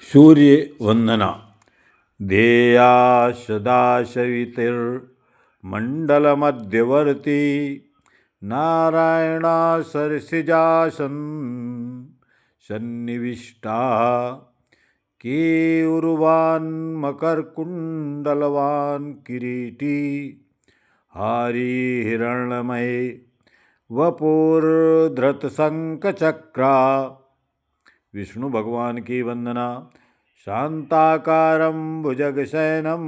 सूर्यवंदना ध्येया सदाशवितिर्मण्डलमध्यवर्ती नारायणा सरसिजासन सन्निविष्टा केयूरवान् मकरकुण्डलवान् किरीटी हारी हिरण्मये वपुर्धृतशंखचक्रा। विष्णु भगवान की वंदना। शांताकारं भुजगशयनं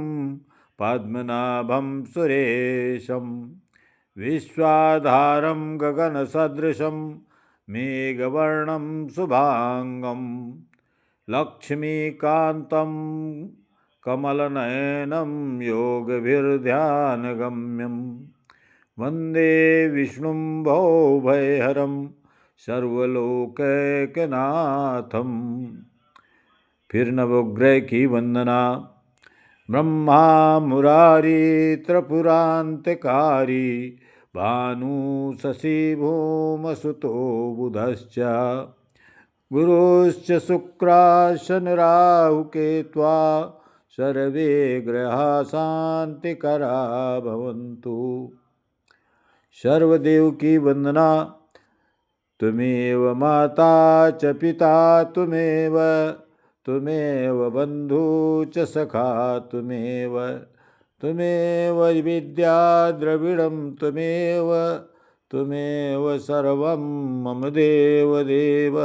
पद्मनाभं सुरेशं विश्वाधारं गगनसदृशं मेघवर्णं शुभांगं लक्ष्मीकान्तं कमलनयनं योगभिर्ध्यानगम्यं वन्दे विष्णुं भवभयहरं सर्वलोकैकनाथम। फिर नवग्रह की वंदना। ब्रह्मा मुरारी त्रिपुरांतकारी भानु शशि भूमसुतो बुधश्च गुरुश्च शुक्राशन राहुकेत्वा सर्वे ग्रहा शांतिकरा भवन्तु। सर्वदेव की वंदना। तुमेव माता च पिता तुमेव बंधु च सखा तुमेव विद्या द्रविड़ं तुमेव सर्वं मम देव देव।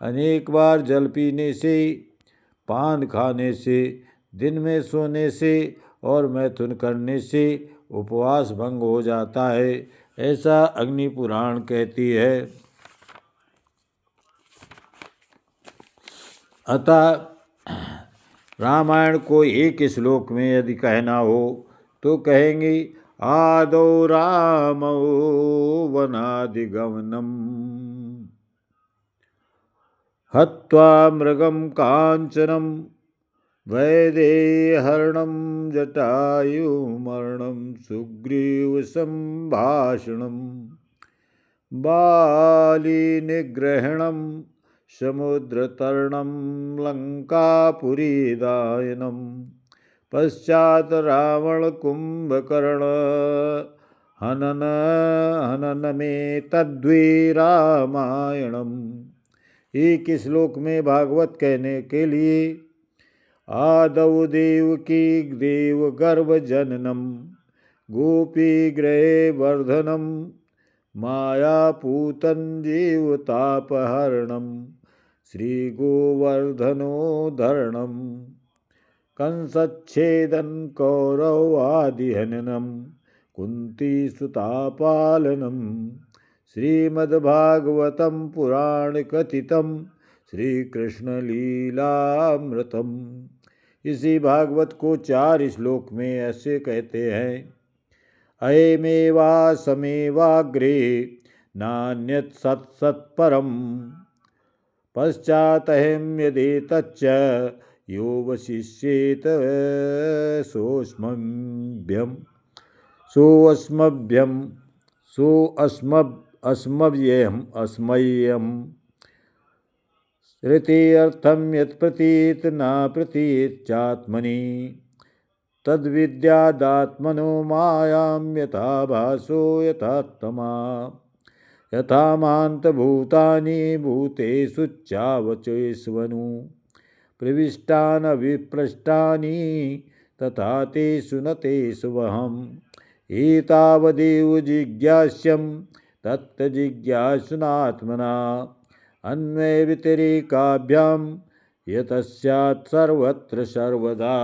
अनेक बार जल पीने से, पान खाने से, दिन में सोने से और मैथुन करने से उपवास भंग हो जाता है, ऐसा अग्नि पुराण कहती है। अतः रामायण को एक श्लोक में यदि कहना हो तो कहेंगे आदौ रामो वनादिगमनम हत्वा मृगं कांचनम वैदेहरणं जटायुमरणं सुग्रीवसंभाषणं बालीनिग्रहणं समुद्रतरणं लंकापुरीदायनं पश्चात् रावणकुम्भकर्ण हननमेतद्वै रामायणम्। एक श्लोक में भागवत कहने के लिए आदौ देवकी देव गर्भ जननम गोपी गृहे वर्धनम मायापूतं जीवतापहरणम श्री गोवर्धनोद्धरणम कंसच्छेदन कौरवादिहननम कुंती सुतापालनम श्रीमद्भागवतं पुराण कथितं श्री कृष्ण लीलामृतम। इसी भागवत को 4 श्लोक में ऐसे कहते हैं अयमेवासमेवाग्रे नान्यत् सत्सत्परं पश्चातहं यदेतच्च यो वशिष्येत सोऽस्मभ्यम् ऋतेऽर्थं यत् प्रतीत न प्रतीत चात्मनि तद्विद्यादात्मनो मायां यथा भासो यथात्मा यथा मान्तभूतानि भूतेषु चावचेष्वनु प्रविष्टानि विप्रष्टानि तथा तेषु न तेषु वहम् एतावदेव जिज्ञास्यं तत्तजिज्ञासुनात्मना अन्वयव्यतिरेकाभ्यां यतः स्यात् सर्वत्र सर्वदा।